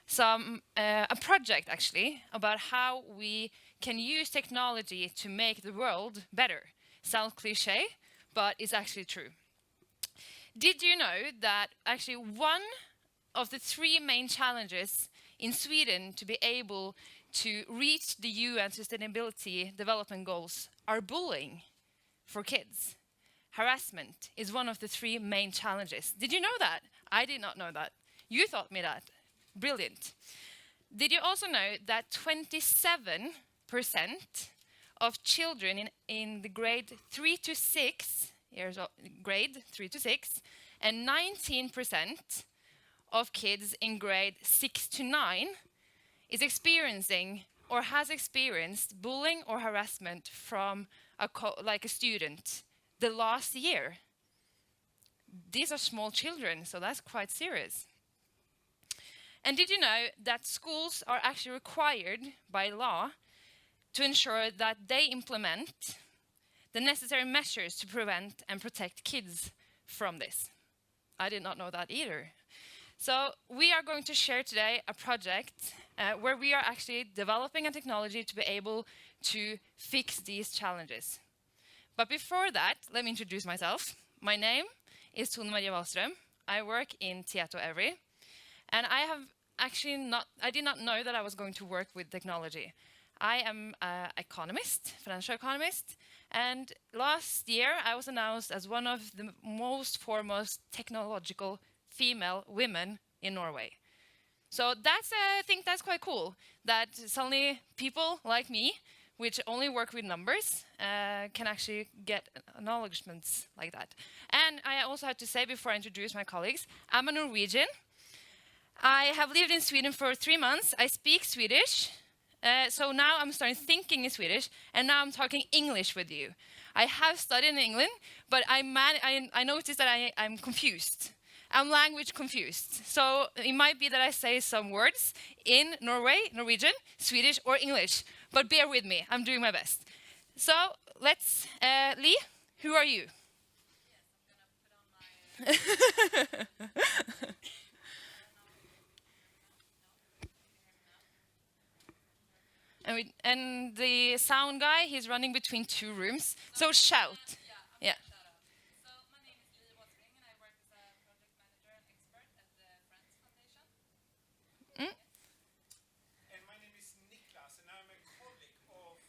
a project actually about how we can use technology to make the world better. Sounds cliche, but it's actually true. Did you know that actually one of the three main challenges in Sweden to be able to reach the UN Sustainability Development Goals are bullying for kids? Harassment is one of the three main challenges. Did you know that? I did not know that. You taught me that. Brilliant. Did you also know that 27% of children in the grade 3 to 6 years old, grade 3 to 6, and 19% of kids in grade 6 to 9 is experiencing or has experienced bullying or harassment from a student the last year? These are small children, so that's quite serious. And did you know that schools are actually required by law to ensure that they implement the necessary measures to prevent and protect kids from this? I did not know that either. So we are going to share today a project where we are actually developing a technology to be able to fix these challenges. But before that, let me introduce myself. My name is Wahlström. I work in TietoEVRY. And I did not know that I was going to work with technology. I am an economist, financial economist, and last year I was announced as one of the most foremost technological female women in Norway. So I think that's quite cool, that suddenly people like me, which only work with numbers, can actually get acknowledgements like that. And I also have to say, before I introduce my colleagues, I'm a Norwegian. I have lived in Sweden for 3 months. I speak Swedish. So now I'm starting thinking in Swedish, and now I'm talking English with you. I have studied in England, but I noticed that I'm confused. I'm language confused. So it might be that I say some words in Norwegian, Swedish, or English, but bear with me. I'm doing my best. So let's, Lee, who are you? Yes, I'm gonna put on my... And the sound guy, he's running between 2 rooms, so shout. Yeah. So my name is Wahlström, and I work as a project manager and expert at the Friends Foundation. And my name is Niclas, and I'm a colleague of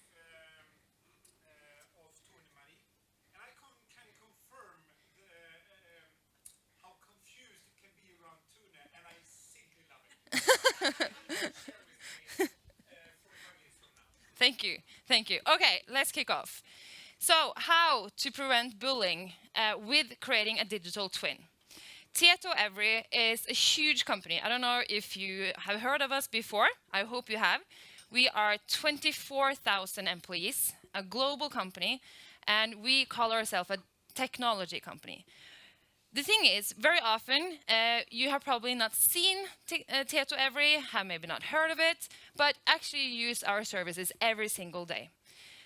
Tony Marie. And I can confirm how confused it can be around tuna, and I simply love it. Thank you. Okay, let's kick off. So, how to prevent bullying with creating a digital twin? TietoEVRY is a huge company. I don't know if you have heard of us before. I hope you have. We are 24,000 employees, a global company, and we call ourselves a technology company. The thing is, very often, you have probably not seen TietoEVRY, have maybe not heard of it, but actually use our services every single day.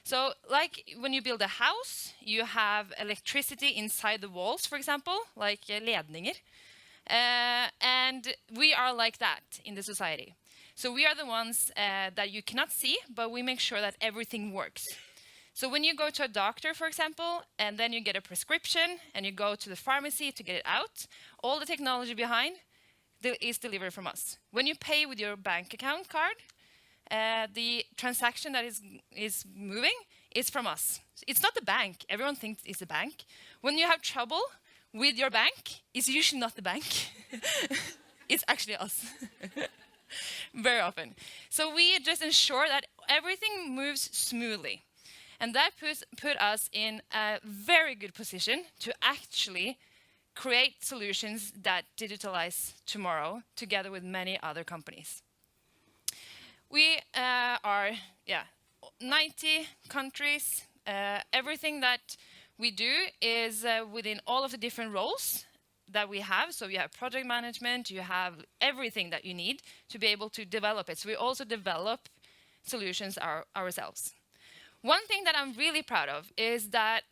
So, like when you build a house, you have electricity inside the walls, for example, like ledninger. And we are like that in the society. So we are the ones that you cannot see, but we make sure that everything works. So when you go to a doctor, for example, and then you get a prescription, and you go to the pharmacy to get it out, all the technology behind is delivered from us. When you pay with your bank account card, the transaction that is moving is from us. It's not the bank. Everyone thinks it's the bank. When you have trouble with your bank, it's usually not the bank. It's actually us. Very often. So we just ensure that everything moves smoothly. And that put us in a very good position to actually create solutions that digitalize tomorrow together with many other companies. We are 90 countries. Everything that we do is within all of the different roles that we have. So you have project management, you have everything that you need to be able to develop it. So we also develop solutions ourselves. One thing that I'm really proud of is that,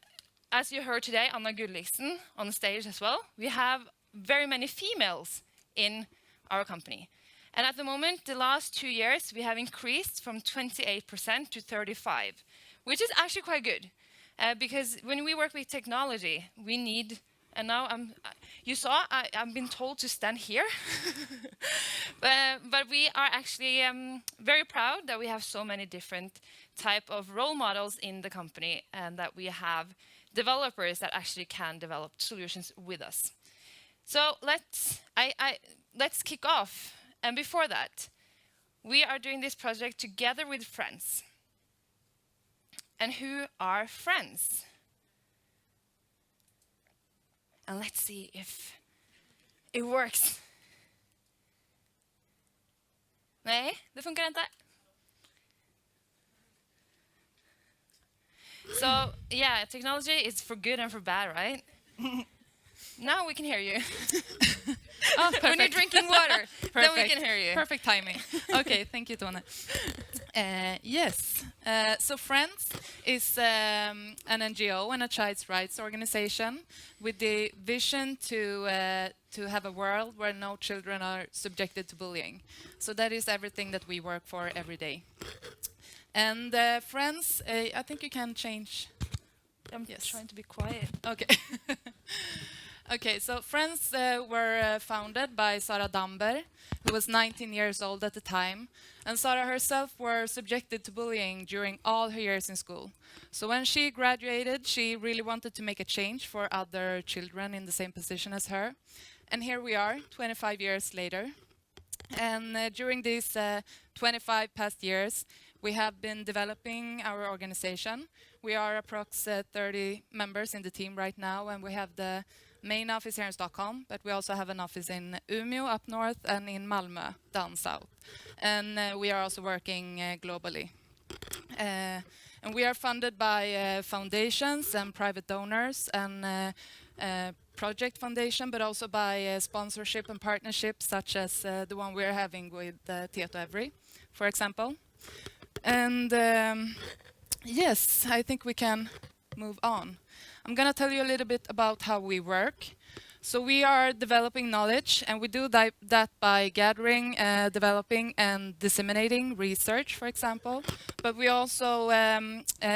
as you heard today, Anna Gulliksen on stage as well, we have very many females in our company. And at the moment, the last 2 years, we have increased from 28% to 35%, which is actually quite good. Because when we work with technology, we need, and now you saw, I've been told to stand here. But we are actually very proud that we have so many different type of role models in the company and that we have developers that actually can develop solutions with us. So let's kick off. And before that, we are doing this project together with friends. And who are friends? And let's see if it works. Nej, det funkar inte. So, yeah, technology is for good and for bad, right? Now we can hear you. Oh, When you're perfect. drinking water, then we Perfect. can hear you. Perfect timing. Okay, thank you, Tone. Yes, so Friends is an NGO and a child's rights organization with the vision to have a world where no children are subjected to bullying. So that is everything that we work for every day. And Friends, I think you can change. I'm Yes. trying to be quiet. Okay. Okay, so Friends were founded by Sara Damber, who was 19 years old at the time. And Sara herself were subjected to bullying during all her years in school. So when she graduated, she really wanted to make a change for other children in the same position as her. And here we are, 25 years later. And during these 25 past years, we have been developing our organization. We are approx 30 members in the team right now, and we have the main office here in Stockholm, but we also have an office in Umeå up north and in Malmö down south. And we are also working globally. And we are funded by foundations and private donors and project foundation, but also by sponsorship and partnerships such as the one we're having with TietoEVRY, for example. And yes, I think we can move on. I'm going to tell you a little bit about how we work. So we are developing knowledge, and we do that by gathering, developing, and disseminating research, for example. But we also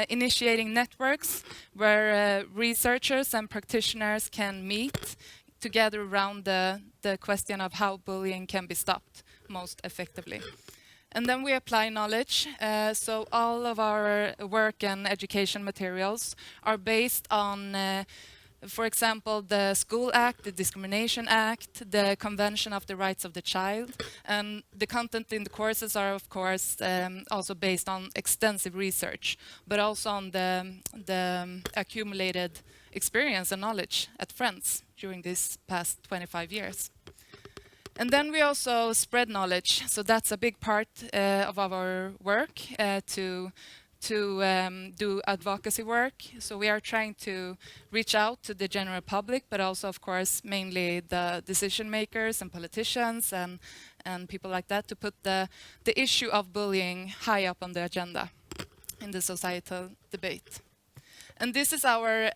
initiating networks where researchers and practitioners can meet together around the question of how bullying can be stopped most effectively. And then we apply knowledge. So all of our work and education materials are based on, for example, the School Act, the Discrimination Act, the Convention of the Rights of the Child. And the content in the courses are, of course, also based on extensive research, but also on the accumulated experience and knowledge at Friends during these past 25 years. And then we also spread knowledge. So that's a big part of our work to do advocacy work. So we are trying to reach out to the general public, but also, of course, mainly the decision makers and politicians and people like that to put the issue of bullying high up on the agenda in the societal debate. And this is our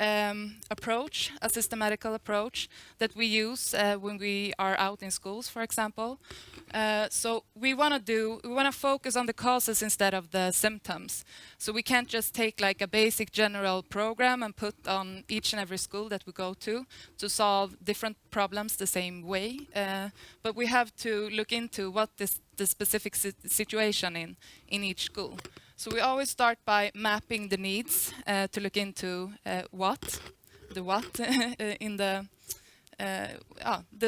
approach, a systematical approach that we use when we are out in schools, for example. So we want to focus on the causes instead of the symptoms. So we can't just take like a basic general program and put on each and every school that we go to solve different problems the same way. But we have to look into what the specific situation in each school. So we always start by mapping the needs to look into in the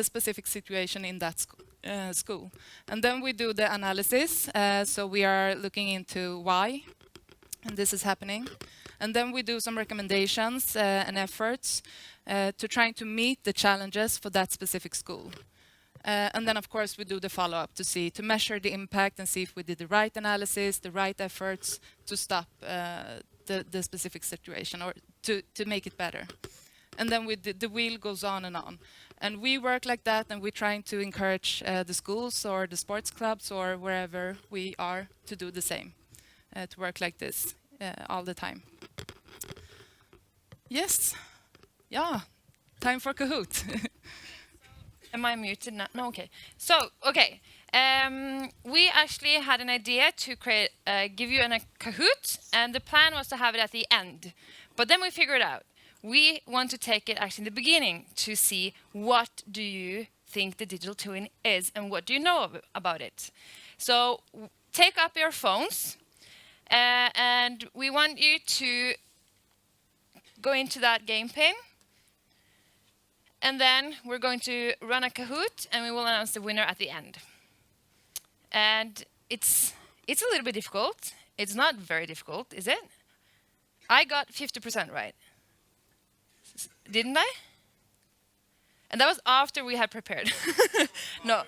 specific situation in that school. And then we do the analysis. So we are looking into why and this is happening. And then we do some recommendations and efforts to trying to meet the challenges for that specific school. And then, of course, we do the follow-up to measure the impact and see if we did the right analysis, the right efforts to stop the specific situation or to make it better. And then the wheel goes on. And we work like that, and we're trying to encourage the schools or the sports clubs or wherever we are to do the same, to work like this all the time. Yes. Yeah. Time for Kahoot. Am I muted now? No, okay. So, okay. We actually had an idea to create, give you a Kahoot, and the plan was to have it at the end. But then we figured out we want to take it actually in the beginning to see what do you think the digital twin is and what do you know about it. So take up your phones, and we want you to go into that game pane. And then we're going to run a Kahoot, and we will announce the winner at the end. And it's a little bit difficult. It's not very difficult, is it? I got 50% right. Didn't I? And that was after we had prepared. No,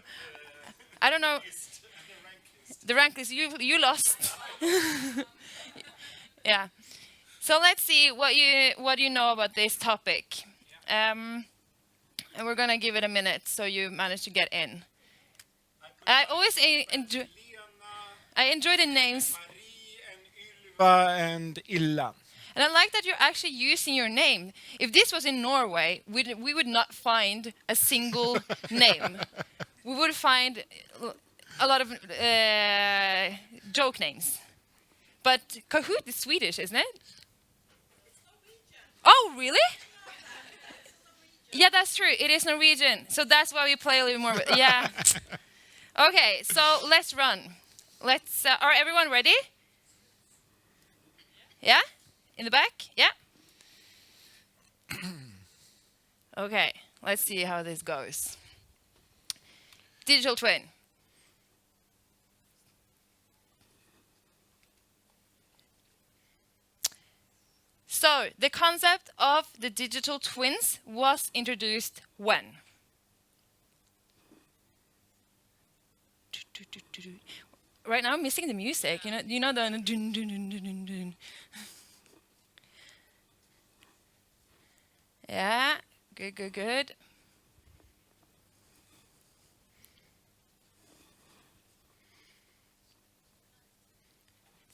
I don't know. The rank list, you lost. Yeah. So let's see what you know about this topic. And we're gonna give it a minute so you manage to get in. I always enjoy the names. Marie and Ylva and Illa. And I like that you're actually using your name. If this was in Norway, we would not find a single name. We would find a lot of joke names. But Kahoot is Swedish, isn't it? Oh, really? Yeah, that's true. It is Norwegian. So that's why we play a little more. Yeah. Okay, so let's run. Let's. Are everyone ready? Yeah? In the back? Yeah? Okay, let's see how this goes. Digital twin. So, the concept of the digital twins was introduced when? Right now I'm missing the music, you know the dun, dun, dun, dun, dun, dun. Yeah, good.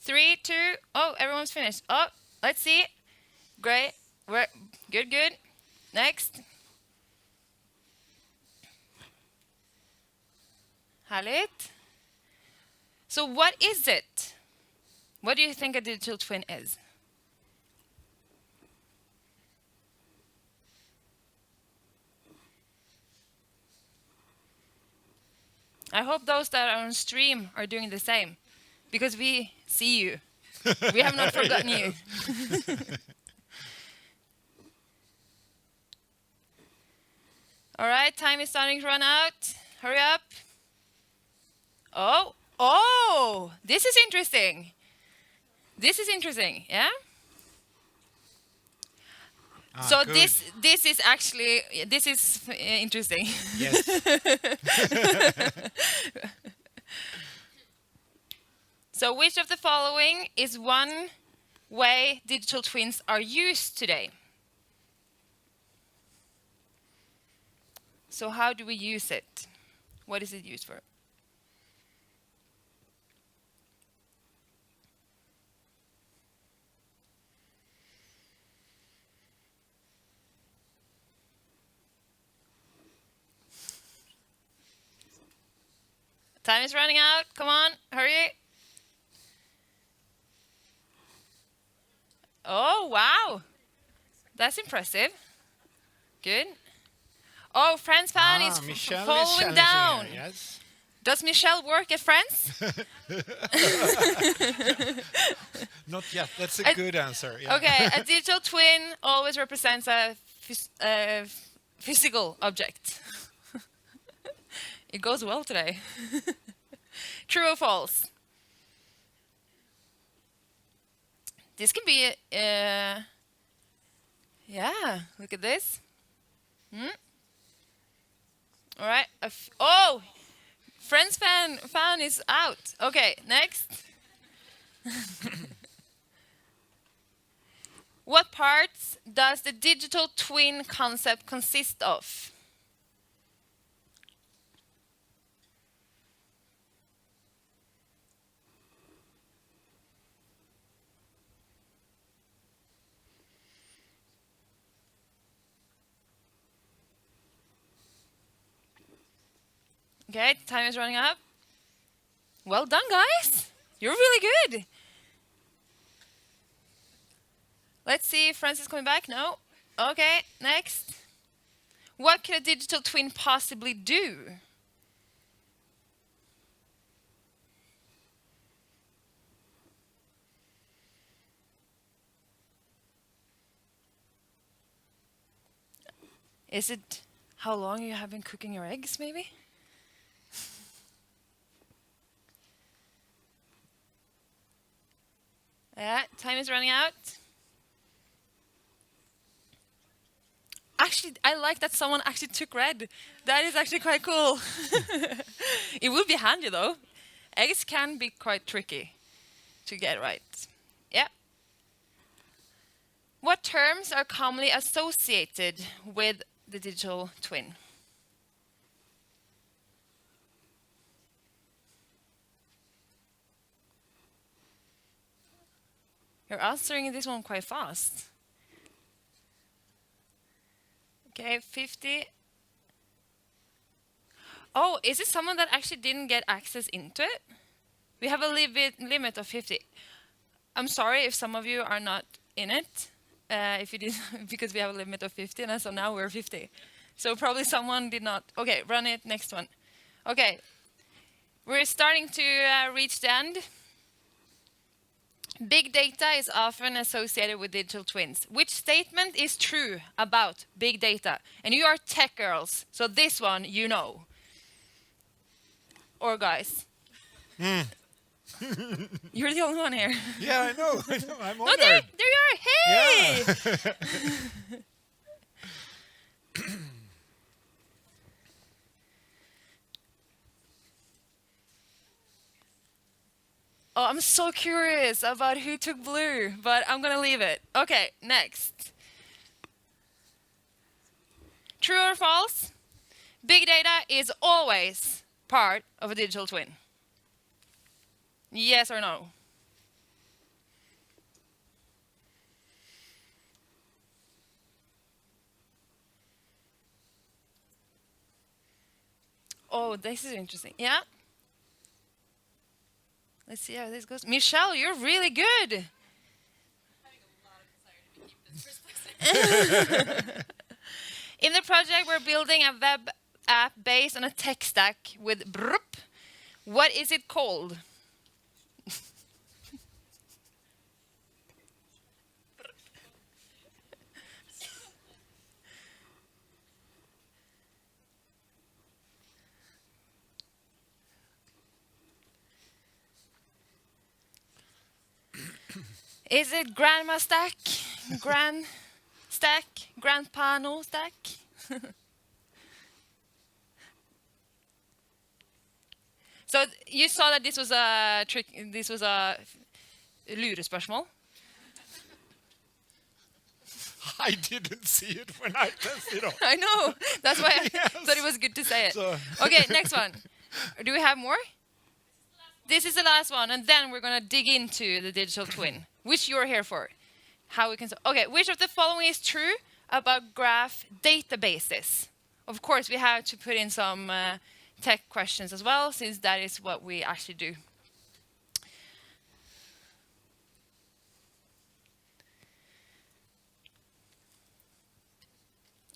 Three, two, oh, everyone's finished. Oh, let's see. Great. Good. Next. Härligt. So what is it? What do you think a digital twin is? I hope those that are on stream are doing the same, because we see you. We have not forgotten you. All right, time is starting to run out. Hurry up. Oh, this is interesting. Yeah? So good. this is actually interesting. Yes. So which of the following is one way digital twins are used today? So how do we use it? What is it used for? Time is running out. Come on, hurry. Oh, wow. That's impressive. Good. Oh, Friends fan is Michelle is falling challenging down. her, yes. Does Michelle work at Friends? Not yet. That's a good answer. Yeah. Okay, a digital twin always represents a physical object. It goes well today. True or false? This can be, yeah, look at this. All right. Oh, Friends fan is out. Okay, next. What parts does the digital twin concept consist of? Okay, time is running up. Well done, guys. You're really good. Let's see if Francis is coming back. No. Okay, next. What could a digital twin possibly do? Is it how long you have been cooking your eggs, maybe? Yeah, time is running out. Actually, I like that someone actually took red. That is actually quite cool. It would be handy though. Eggs can be quite tricky to get right. Yeah. What terms are commonly associated with the digital twin? You're answering this one quite fast. Okay, 50. Oh, is it someone that actually didn't get access into it? We have a limit of 50. I'm sorry if some of you are not in it, if you did, because we have a limit of 50, and so now we're 50. So probably someone did not. Okay, run it, next one. Okay, we're starting to reach the end. Big data is often associated with digital twins. Which statement is true about big data? And you are tech girls, so this one you know. Or guys. You're the only one here. Yeah, I know. I'm Oh, honored. there you are. Hey! Yeah. Oh, I'm so curious about who took blue, but I'm gonna leave it. Okay, next. True or false? Big data is always part of a digital twin. Yes or no? Oh, this is interesting. Yeah? Let's see how this goes. Michelle, you're really good. Having a lot of desire to keep this first place. In the project, we're building a web app based on a tech stack with BRUP. What is it called? Is it grandma stack? Grand stack? Grandpa no stack? So you saw that this was a trick. This was a lurespørsmål. I didn't see it when I pressed it on. I know. That's why I Yes. thought it was good to say it. So- Okay, next one. Do we have more? This is the last one, and then we're gonna dig into the digital twin, which you're here for. How we can. Okay, which of the following is true about graph databases? Of course, we have to put in some tech questions as well, since that is what we actually do.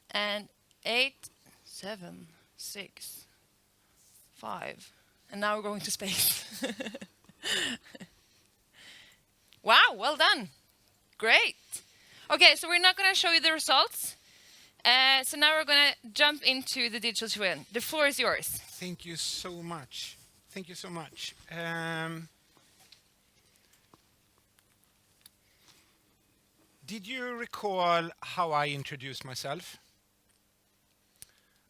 And 8, 7, 6, 5. And now we're going to space. Wow, well done. Great. Okay, so we're not going to show you the results. So now we're going to jump into the digital twin. The floor is yours. Thank you so much. Thank you so much. Did you recall how I introduced myself?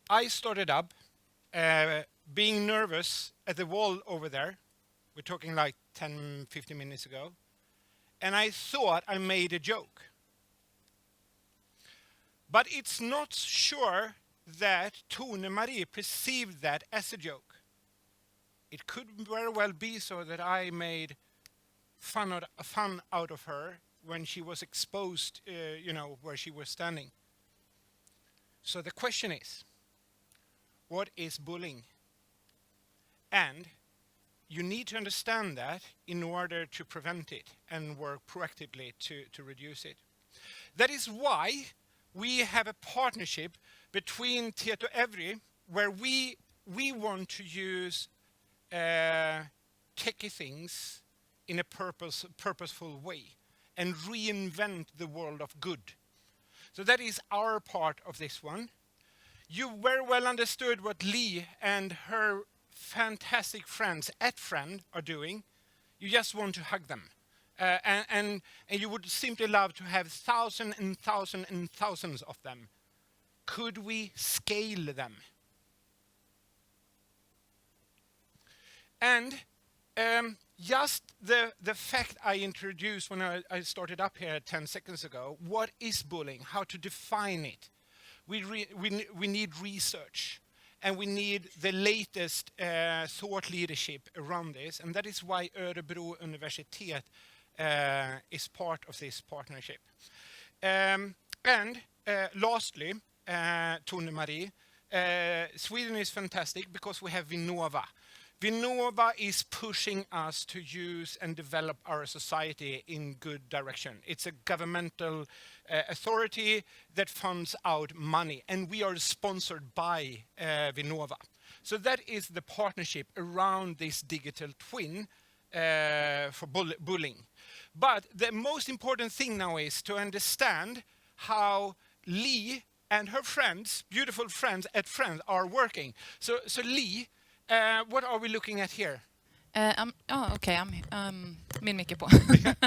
I started up being nervous at the wall over there. We're talking like 10, 15 minutes ago. And I thought I made a joke. But it's not sure that Tone Marie perceived that as a joke. It could very well be so that I made fun out of her when she was exposed, where she was standing. So the question is, what is bullying? And you need to understand that in order to prevent it and work proactively to reduce it. That is why we have a partnership between TietoEVRY, where we want to use techie things in a purposeful way and reinvent the world of good. So that is our part of this one. You very well understood what Lee and her fantastic friends at Friend are doing. You just want to hug them. And you would simply love to have thousands and thousands and thousands of them. Could we scale them? And just the fact I introduced when I started up here 10 seconds ago, what is bullying? How to define it? We need research, and we need the latest thought leadership around this, and that is why Örebro Universitet is part of this partnership. And lastly, Tone-Marie, Sweden is fantastic because we have Vinnova. Vinnova is pushing us to use and develop our society in good direction. It's a governmental authority that funds out money, and we are sponsored by Vinnova. So that is the partnership around this digital twin for bullying. But the most important thing now is to understand how Lee and her friends, beautiful friends at Friends, are working. So Lee, what are we looking at here? Okay, min mic är på.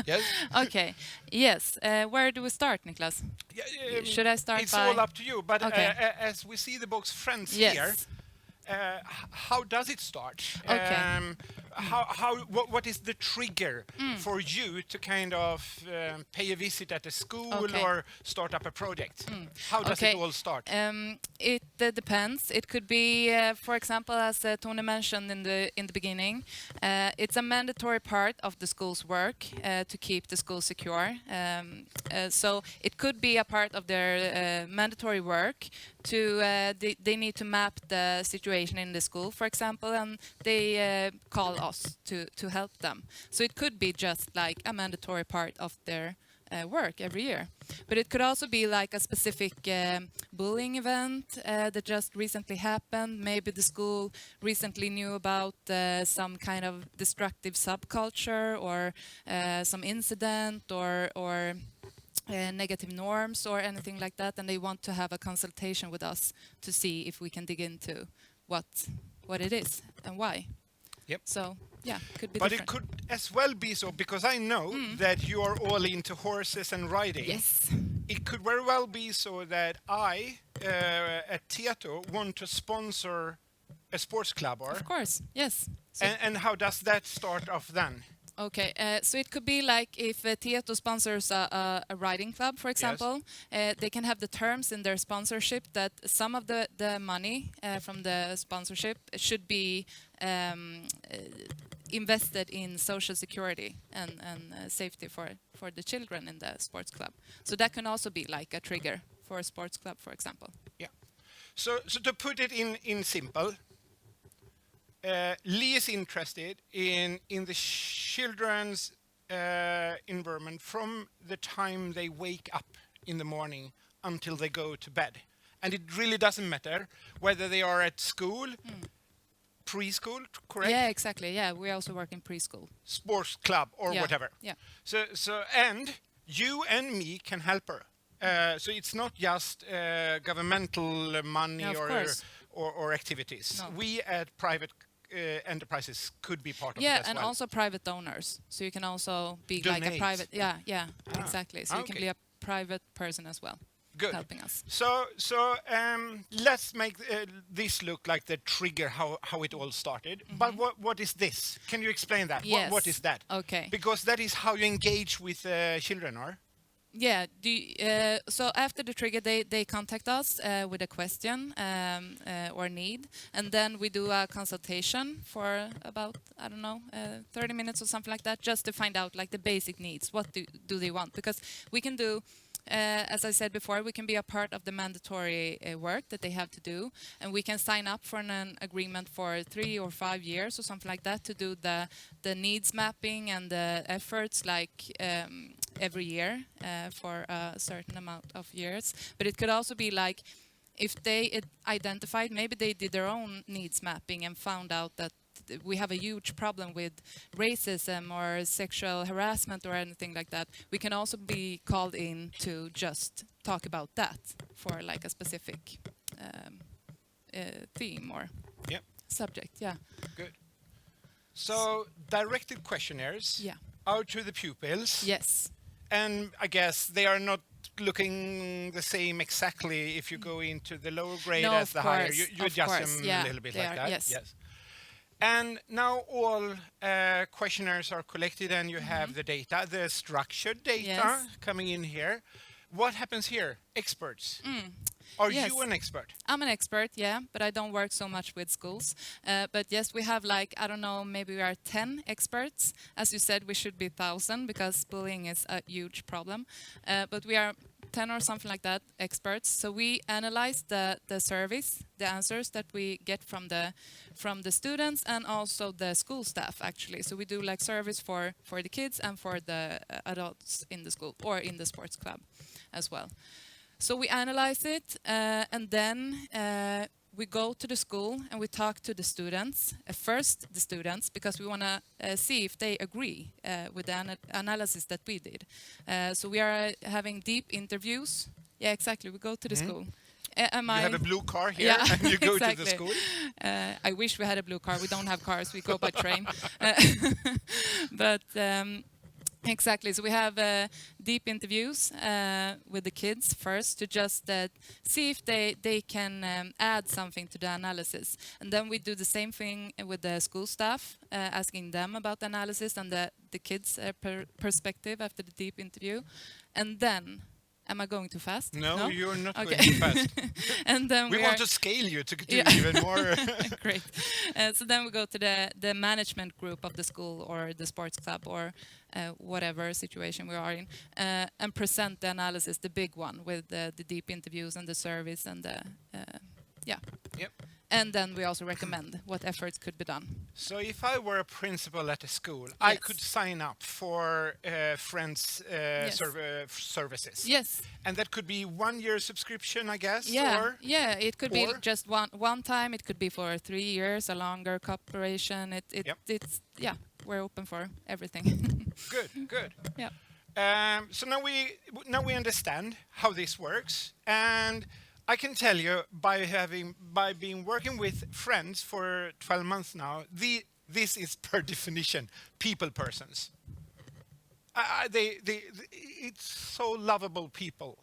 Yes. Okay, yes. Where do we start, Niclas? Should I start It's by... all up to you, but Okay. as we see the book's Friends Yes. here, how does it start? Okay. What is the trigger for you to kind of pay a visit at a school Okay. or start up a project? How does it all start? It depends. It could be, for example, as Tone mentioned in the beginning, it's a mandatory part of the school's work to keep the school secure. So it could be a part of their mandatory work to they need to map the situation in the school, for example, and they call us to help them. So it could be just like a mandatory part of their work every year. But it could also be like a specific bullying event that just recently happened. Maybe the school recently knew about some kind of destructive subculture or some incident or negative norms or anything like that, and they want to have a consultation with us to see if we can dig into what it is and why. Yep. So yeah, could be But different. it could as well be so, because I know that you are all into horses and riding. Yes. It could very well be so that I, at Tieto, want to sponsor a sports club, or Of course. Yes. So and how does that start off then? okay, so it could be like if Tieto sponsors a riding club, for example, they can have the terms in their sponsorship that some of the money from the sponsorship should be invested in social security and safety for the children in the sports club. So that can also be like a trigger for a sports club, for example. Yeah. So to put it in simple, Lee is interested in the children's environment from the time they wake up in the morning until they go to bed. And it really doesn't matter whether they are at school, preschool, correct? Yeah, exactly. Yeah, we also work in preschool. Sports club or Yeah, whatever. yeah. So and you and me can help her. So it's not just governmental money No, of course. or activities. No. We at private enterprises could be part of it Yeah, as and well. also private donors. So you can also be like a Donate. private. Yeah, exactly. So you can okay. be a private person as well, Good. helping us. So let's make this look like the trigger how it all started. But what is this? Can you explain that? Yes. What is that? Okay. Because that is how you engage with children, or? Yeah. So after the trigger, they contact us with a question or need, and then we do a consultation for about 30 minutes or something like that, just to find out like the basic needs. What do they want? Because we can do as I said before, we can be a part of the mandatory work that they have to do, and we can sign up for an agreement for 3 or 5 years or something like that to do the needs mapping and the efforts like every year for a certain amount of years. But it could also be like if they identified, maybe they did their own needs mapping and found out that we have a huge problem with racism or sexual harassment or anything like that, we can also be called in to just talk about that for like a specific theme or Yep. subject. Yeah. Good. So directed questionnaires Yeah. out to the pupils. Yes. And I guess they are not looking the same exactly if you go into the lower grade No, as of the higher. course, You of adjust course. them Yeah, a little bit they like are, that. yes. And now all questionnaires are collected and you have the data, the structured data Yes. coming in here. What happens here? Experts. Are Yes. you an expert? I'm an expert, yeah, but I don't work so much with schools. But yes, we have like, I don't know, maybe we are 10 experts. As you said, we should be 1,000 because bullying is a huge problem. But we are 10 or something like that experts. So we analyze the surveys, the answers that we get from the students and also the school staff actually. So we do like surveys for the kids and for the adults in the school or in the sports club as well. So we analyze it, and then we go to the school and we talk to the students. First, the students, because we want to see if they agree with the analysis that we did. So we are having deep interviews. Yeah, exactly. We go to the school. You have a blue car here Yeah, and you go to the exactly. school. I wish we had a blue car. We don't have cars. We go by train. But exactly. So we have deep interviews with the kids first to just see if they can add something to the analysis. And then we do the same thing with the school staff, asking them about the analysis and the kids' perspective after the deep interview. And then, am I going too fast? No, you're not Okay. going too fast. And then We we want are to scale you to do Yeah. even more. great. So then we go to the management group of the school or the sports club or whatever situation we are in, and present the analysis, the big one with the deep interviews and the surveys and the yeah. Yep. And then we also recommend what efforts could be done. So if I were a principal at a school, I Yes. could sign up for Friends Yes. services. Yes. And that could be 1 year subscription, I guess. Yeah. Or Yeah. It could be or- just one time. It could be for 3 years, a longer cooperation. Yep. It's yeah. We're open for everything. good, good. Yeah. So now we understand how this works, and I can tell you by being working with Friends for 12 months now, this is per definition people persons. It's so lovable people.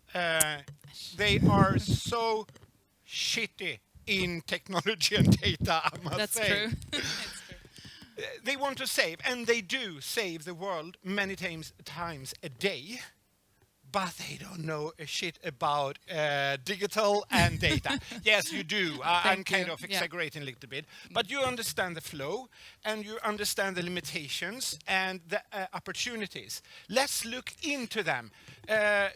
They are so shitty in technology and data, I must That's say. true. They want to save, and they do save the world many times a day, but they don't know a shit about digital and data. Yes, you do. I'm kind you. of Yeah. exaggerating a little bit, but you understand the flow, and you understand the limitations and the opportunities. Let's look into them.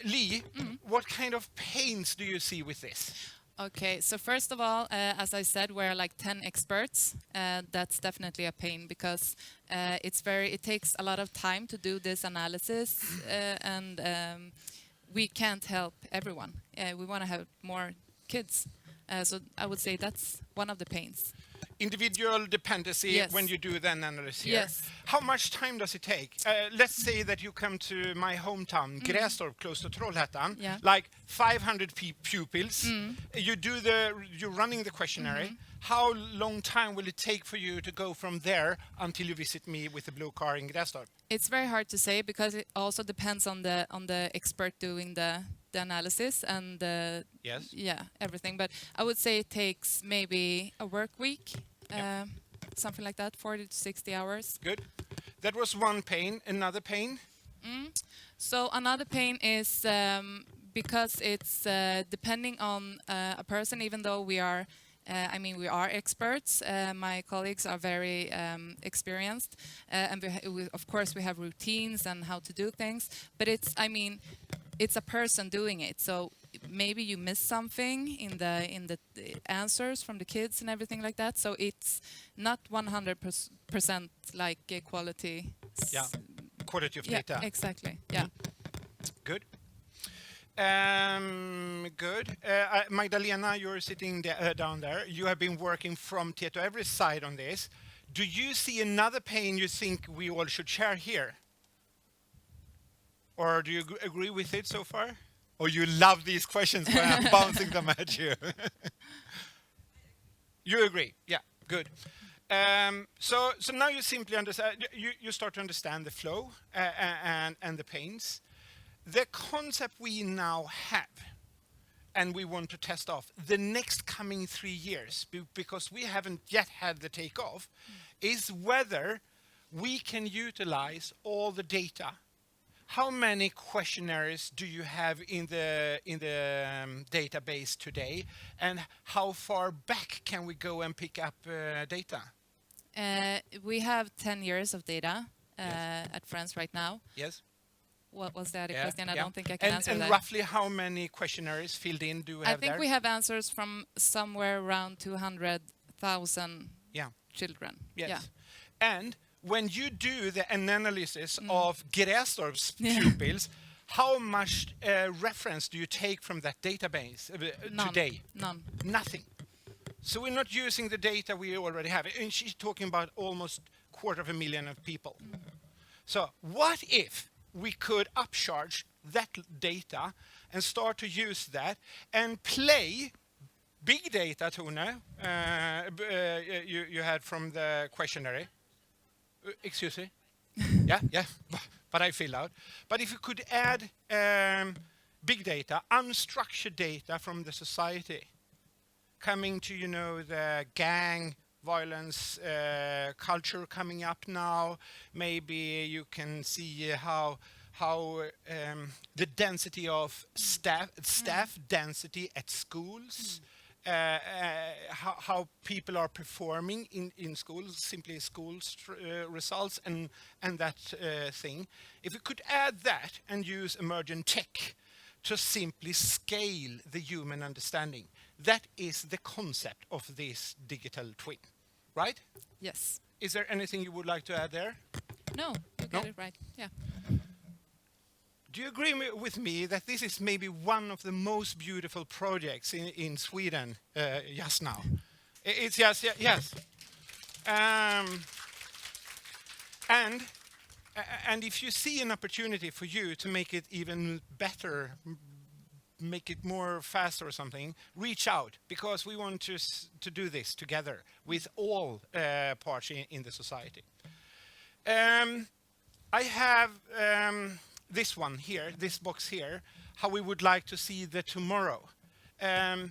Lee, what kind of pains do you see with this? Okay, so first of all, as I said, we're like 10 experts. That's definitely a pain because it takes a lot of time to do this analysis, and we can't help everyone. We want to have more kids, so I would say that's one of the pains. Individual dependency Yes. when you do the analysis here. Yes. How much time does it take? Let's say that you come to my hometown, Grästorp, close to Trollhättan, Yeah. like 500 pupils. You're running the questionnaire. How long time will it take for you to go from there until you visit me with the blue car in Grästorp? It's very hard to say because it also depends on the expert doing the analysis and Yes. everything. But I would say it takes maybe a work week, something like that, 40 to 60 hours. Good. That was one pain. Another pain? So another pain is because it's depending on a person, even though we are experts. My colleagues are very experienced, and of course we have routines and how to do things. But it's a person doing it. So maybe you miss something in the answers from the kids and everything like that. So it's not 100% like quality. Yeah. Quality of Yeah, data. exactly. Yeah. Good. Good. Magdalena, you're sitting down there. You have been working from TietoEVRY side on this. Do you see another pane you think we all should share here? Or do you agree with it so far? Or you love these questions when I'm bouncing them at you? You agree? Yeah, good. So now you simply understand, you start to understand the flow and the panes. The concept we now have, and we want to test off the next coming 3 years, because we haven't yet had the takeoff, is whether we can utilize all the data. How many questionnaires do you have in the database today, and how far back can we go and pick up data? We have 10 years of data at Friends right now. Yes. What was the other Yeah, question? I yeah. don't think I can answer and that. roughly how many questionnaires filled in do we I have think there? we have answers from somewhere around 200,000 Yeah. children. Yes. Yeah. And when you do the analysis of Grästorp's Yeah. pupils, how much reference do you take from that database None. today? None. Nothing. So we're not using the data we already have. And she's talking about almost 250,000 of people. So what if we could upcharge that data and start to use that and play big data, Tone, you had from the questionnaire. Excuse me? Yeah, but I fill out. But if you could add big data, unstructured data from the society, coming to, the gang violence culture coming up now, maybe you can see how the density of staff density at schools, how people are performing in schools, simply schools results and that thing. If we could add that and use emergent tech to simply scale the human understanding, that is the concept of this digital twin, right? Yes. Is there anything you would like to add there? No, you got it right. Yeah. Do you agree with me that this is maybe one of the most beautiful projects in Sweden just now? It's yes. And if you see an opportunity for you to make it even better, make it more faster or something, reach out, because we want to do this together with all parts in the society. I have this one here, this box here, how we would like to see the tomorrow. Do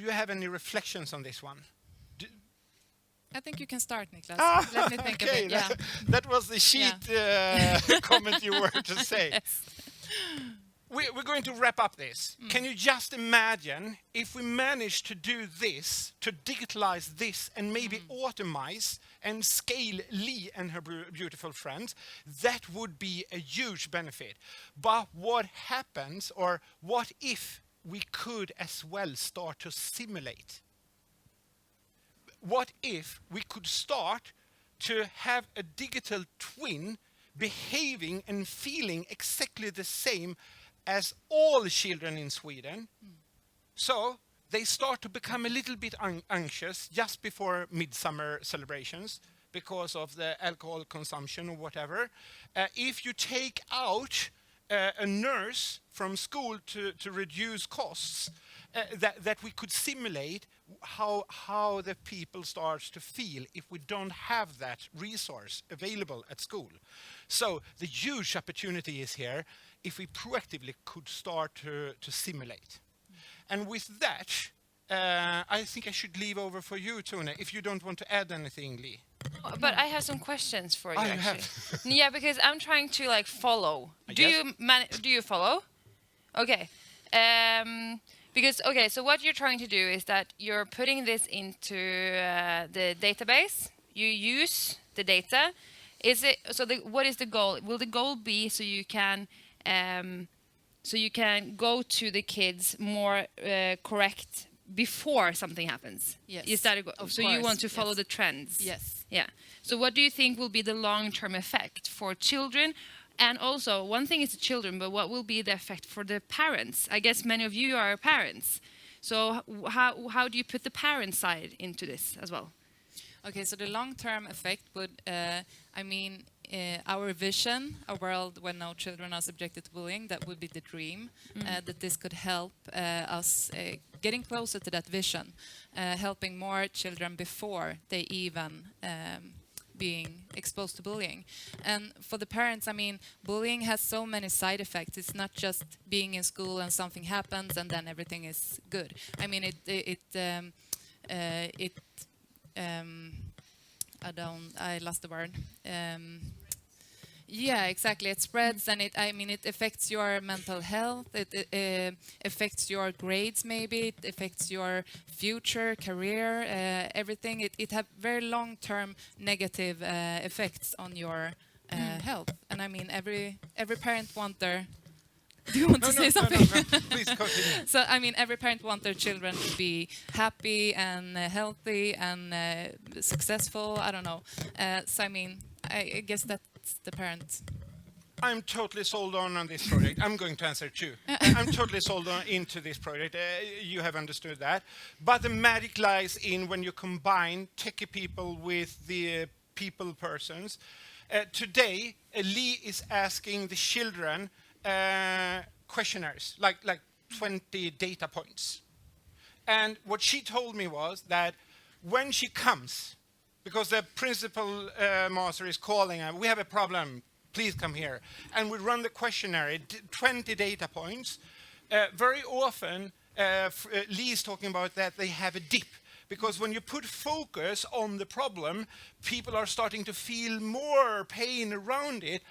you have any reflections on this one? I think you can start, Niclas. Ah, Let me think okay, a bit. Yeah. that was the sheet comment you were to say. Yes. We're going to wrap up this. Can you just imagine if we manage to do this, to digitalize this and maybe automize and scale Lee and her beautiful friends? That would be a huge benefit. But what happens, or what if we could as well start to simulate? What if we could start to have a digital twin behaving and feeling exactly the same as all children in Sweden? So they start to become a little bit anxious just before midsummer celebrations because of the alcohol consumption or whatever. If you take out a nurse from school to reduce costs, that we could simulate how the people starts to feel if we don't have that resource available at school. So the huge opportunity is here if we proactively could start to simulate. And with that, I think I should leave over for you, Tone, if you don't want to add anything, Lee. But I have some questions for you, Oh, you actually. Yeah, because I'm trying to follow. Do Yes. you follow? Okay. Because so what you're trying to do is that you're putting this into the database. You use the data. Is it what is the goal? Will the goal be so you can so you can go to the kids more correct before something happens. Yes, Is that a of so you course, want to follow yes. the trends? Yes. Yeah. So what do you think will be the long-term effect for children? And also, one thing is the children, but what will be the effect for the parents? I guess many of you are parents. So how do you put the parent side into this as well? Okay, so the long-term effect would, our vision, a world where no children are subjected to bullying, that would be the dream, that this could help us getting closer to that vision, helping more children before they even being exposed to bullying. And for the parents, I mean, bullying has so many side effects. It's not just being in school and something happens and then everything is good. I mean, I lost the word. Yeah, exactly. It spreads and it affects your mental health. It affects your grades maybe. It affects your future, career, everything. It have very long-term negative effects on your health. And I mean, every parent want their... Do you want to say something? No. Please continue. So, I mean, every parent wants their children to be happy and healthy and successful. I don't know. So, I mean, I guess that's the parent. I'm totally sold on this project. I'm going to answer too. I'm totally sold on into this project. You have understood that. But the magic lies in when you combine techie people with the people persons. Today, Lee is asking the children questionnaires, like 20 data points. And what she told me was that when she comes, because the principal master is calling her, we have a problem, please come here. And we run the questionnaire, 20 data points. Very often, Lee is talking about that they have a dip. Because when you put focus on the problem, people are starting to feel more pain around it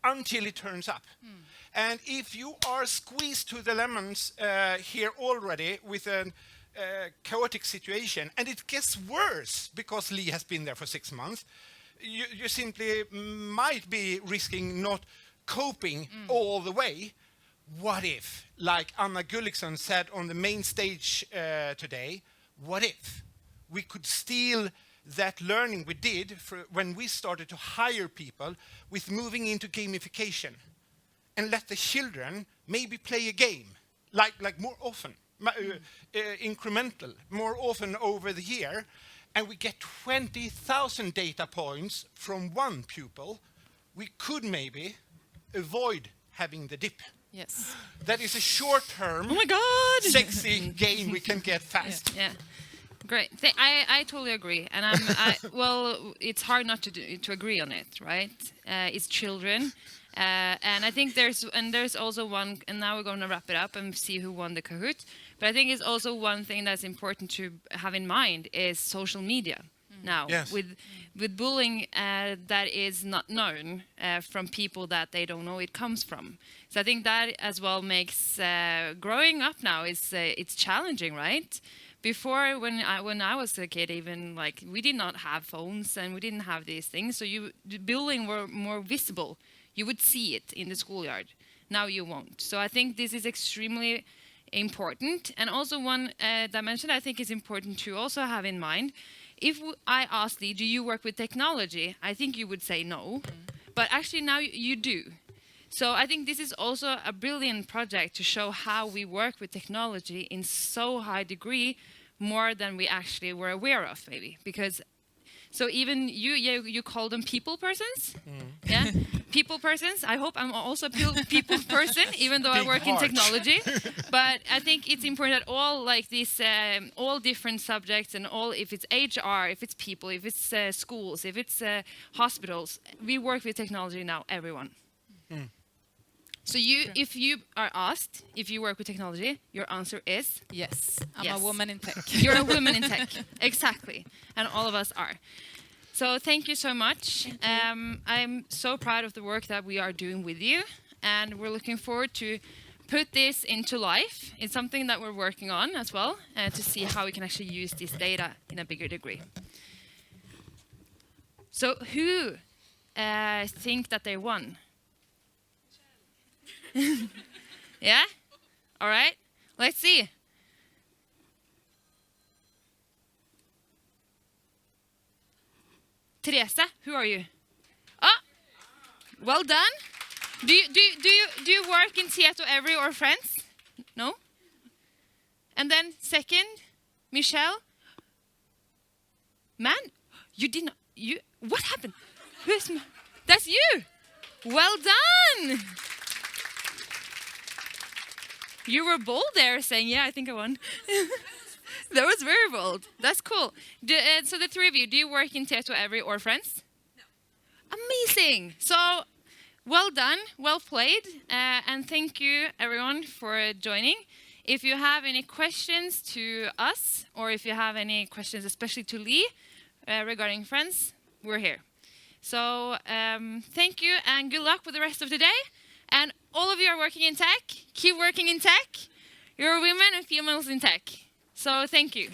until it turns up. And if you are squeezed to the lemons here already with a chaotic situation, and it gets worse because Lee has been there for 6 months, you simply might be risking not coping all the way. What if, like Anna Gulliksson said on the main stage today, what if we could steal that learning we did when we started to hire people with moving into gamification and let the children maybe play a game, like more often, incremental, more often over the year, and we get 20,000 data points from one pupil, we could maybe avoid having the dip. Yes. That is a short-term, Oh my God! sexy game we can get fast. Yeah. Great. I totally agree, and well, it's hard not to agree on it, right? It's children, and I think there's also one, and now we're going to wrap it up and see who won the Kahoot. But I think it's also one thing that's important to have in mind is social media. Now, Yes. with bullying that is not known from people that they don't know it comes from. So I think that as well makes growing up now it's challenging, right? Before, when I was a kid, even like we did not have phones and we didn't have these things, so the bullying were more visible. You would see it in the schoolyard. Now you won't. So I think this is extremely important. And also one dimension I think is important to also have in mind. If I asked Lee, do you work with technology? I think you would say no. But actually now you do. So I think this is also a brilliant project to show how we work with technology in so high degree, more than we actually were aware of, maybe. Because, so even you call them people persons? Yeah, people persons. I hope I'm also a people person, even though I Big work heart. in technology. But I think it's important that all like these, all different subjects and all, if it's HR, if it's people, if it's schools, if it's hospitals, we work with technology now, everyone. So if you are asked if you work with technology, your answer is? Yes. I'm Yes. a woman in tech. You're a woman in tech. Exactly. And all of us are. So thank you so much. I'm so proud of the work that we are doing with you. And we're looking forward to put this into life. It's something that we're working on as well, to see how we can actually use this data in a bigger degree. So who think that they won? Yeah? All right. Let's see. Teresa, who are you? Oh, well done. Do you work in TietoEVRY or Friends? No? And then second, Michelle. Man, you did not. What happened? That's you. Well done. You were bold there, saying, "Yeah, I think I won." That was very bold. That's cool. So the three of you, do you work in TietoEVRY or Friends? No. Amazing. So well done, well played, and thank you everyone for joining. If you have any questions to us, or if you have any questions especially to Lee regarding Friends, we're here. So thank you and good luck with the rest of the day. And all of you are working in tech. Keep working in tech. You're women and females in tech. So thank you.